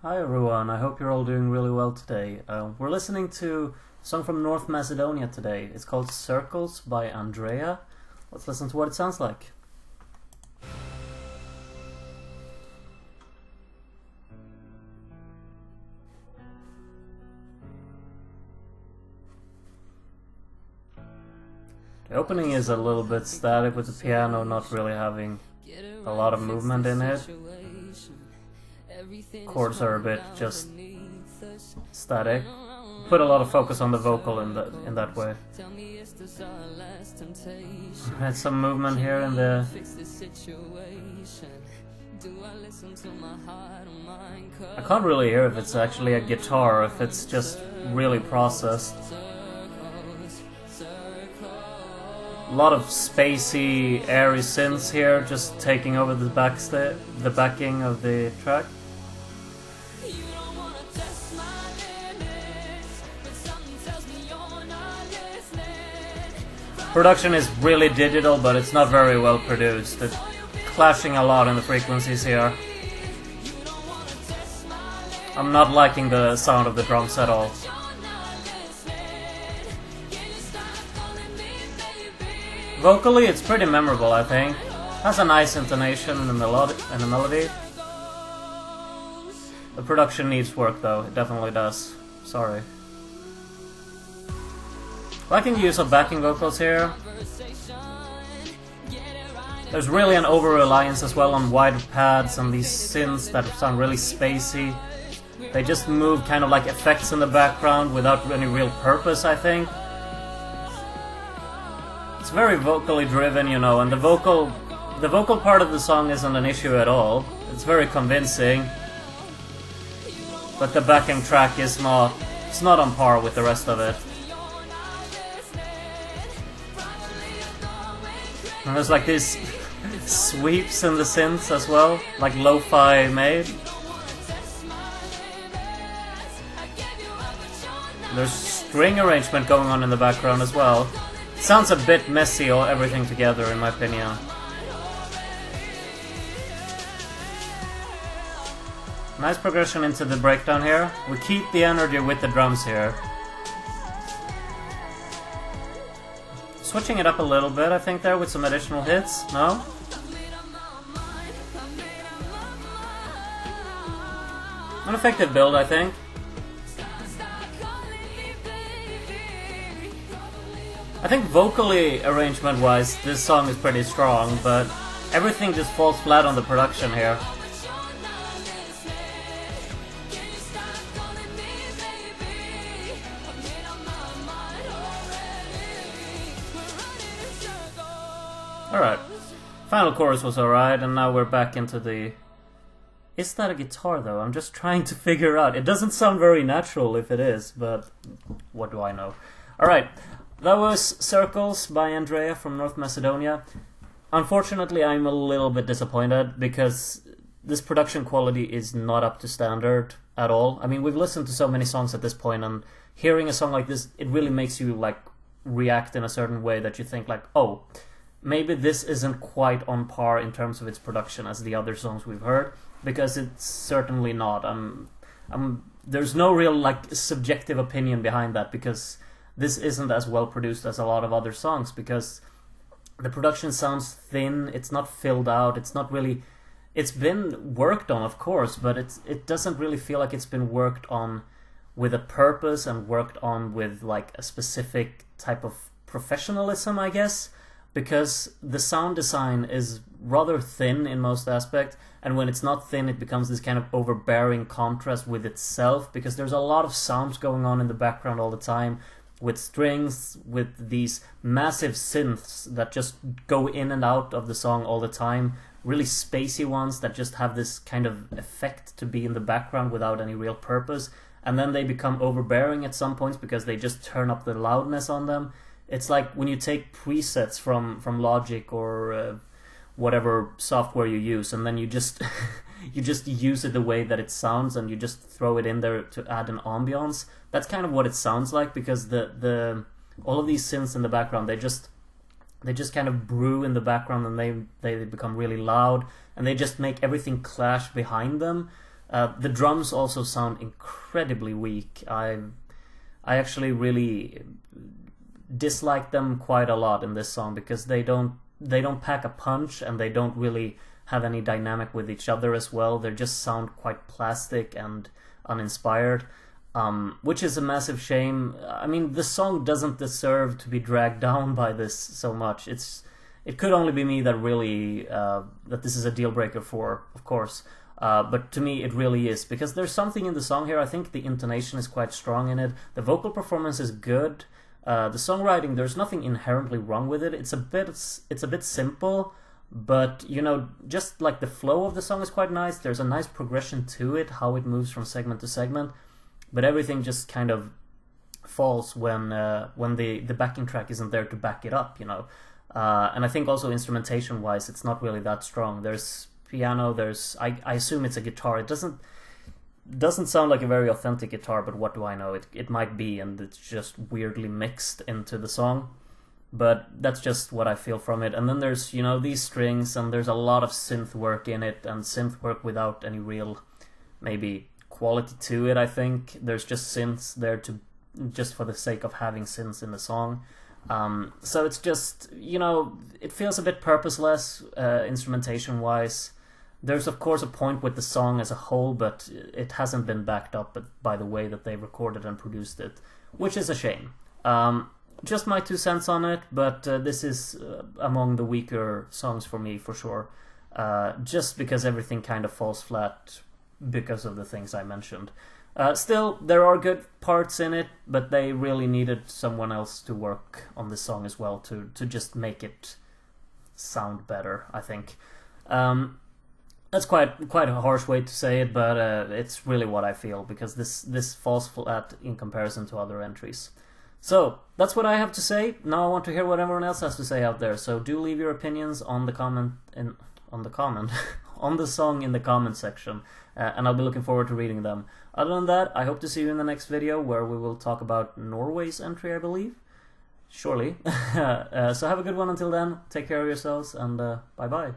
Hi everyone, I hope you're all doing really well today. We're listening to a song from North Macedonia today. It's called Circles by Andrea. Let's listen to what it sounds like. The opening is a little bit static with the piano not really having a lot of movement in it. Chords are a bit just static. Put a lot of focus on the vocal in that way. Had some movement here in the I can't really hear if it's actually a guitar or if it's just really processed. A lot of spacey, airy synths here, just taking over the backing of the track. Production is really digital, but it's not very well produced. It's clashing a lot in the frequencies here. I'm not liking the sound of the drums at all. Vocally, it's pretty memorable, I think. Has a nice intonation and a melody. The production needs work, though. It definitely does. Sorry. Liking the use of backing vocals here. There's really an over-reliance as well on wide pads and these synths that sound really spacey. They just move kind of like effects in the background without any real purpose, I think. It's very vocally driven, you know, and the vocal part of the song isn't an issue at all. It's very convincing. But the backing track is not on par with the rest of it. And there's like these sweeps in the synths as well, like lo-fi made. There's string arrangement going on in the background as well. Sounds a bit messy, all everything together, in my opinion. Nice progression into the breakdown here. We keep the energy with the drums here. Switching it up a little bit, I think, there with some additional hits. No? An effective build, I think. I think vocally, arrangement-wise, this song is pretty strong, but everything just falls flat on the production here. Alright, final chorus was alright, and now we're back into the... Is that a guitar, though? I'm just trying to figure out. It doesn't sound very natural if it is, but what do I know? Alright. That was Circles by Andrea from North Macedonia. Unfortunately, I'm a little bit disappointed because this production quality is not up to standard at all. I mean, we've listened to so many songs at this point, and hearing a song like this, it really makes you like react in a certain way that you think like, oh, maybe this isn't quite on par in terms of its production as the other songs we've heard, because it's certainly not. There's no real like subjective opinion behind that, because this isn't as well produced as a lot of other songs, because the production sounds thin, it's not filled out, it's not really... It's been worked on, of course, but it doesn't really feel like it's been worked on with a purpose and worked on with like a specific type of professionalism, I guess, because the sound design is rather thin in most aspects, and when it's not thin, it becomes this kind of overbearing contrast with itself, because there's a lot of sounds going on in the background all the time, with strings, with these massive synths that just go in and out of the song all the time, really spacey ones that just have this kind of effect to be in the background without any real purpose, and then they become overbearing at some points because they just turn up the loudness on them. It's like when you take presets from Logic or whatever software you use, and then you just you just use it the way that it sounds, and you just throw it in there to add an ambiance. That's kind of what it sounds like, because the all of these synths in the background, they just kind of brew in the background, and they become really loud, and they just make everything clash behind them. The drums also sound incredibly weak. I actually really dislike them quite a lot in this song because they don't pack a punch, and they don't really have any dynamic with each other as well. They just sound quite plastic and uninspired, which is a massive shame. I mean, the song doesn't deserve to be dragged down by this so much. It could only be me that really that this is a deal breaker for, of course. But to me, it really is, because there's something in the song here. I think the intonation is quite strong in it. The vocal performance is good. The songwriting, there's nothing inherently wrong with it. It's a bit simple, but you know, just like the flow of the song is quite nice. There's a nice progression to it, how it moves from segment to segment. But everything just kind of falls when the backing track isn't there to back it up, you know. And I think also instrumentation-wise, it's not really that strong. There's piano. I assume it's a guitar. It doesn't sound like a very authentic guitar, but what do I know? It might be, and it's just weirdly mixed into the song. But that's just what I feel from it. And then there's, you know, these strings, and there's a lot of synth work in it, and synth work without any real, maybe, quality to it. I think there's just synths there just for the sake of having synths in the song. So it's just, you know, it feels a bit purposeless instrumentation wise. There's of course a point with the song as a whole, but it hasn't been backed up by the way that they recorded and produced it, which is a shame. Just my 2 cents on it, but this is among the weaker songs for me for sure, just because everything kind of falls flat because of the things I mentioned. Still, there are good parts in it, but they really needed someone else to work on this song as well to just make it sound better, I think. That's quite a harsh way to say it, but it's really what I feel, because this falls flat in comparison to other entries. So, that's what I have to say. Now I want to hear what everyone else has to say out there, so do leave your opinions on the on the song in the comment section, and I'll be looking forward to reading them. Other than that, I hope to see you in the next video, where we will talk about Norway's entry, I believe. Surely. So have a good one until then, take care of yourselves, and bye bye.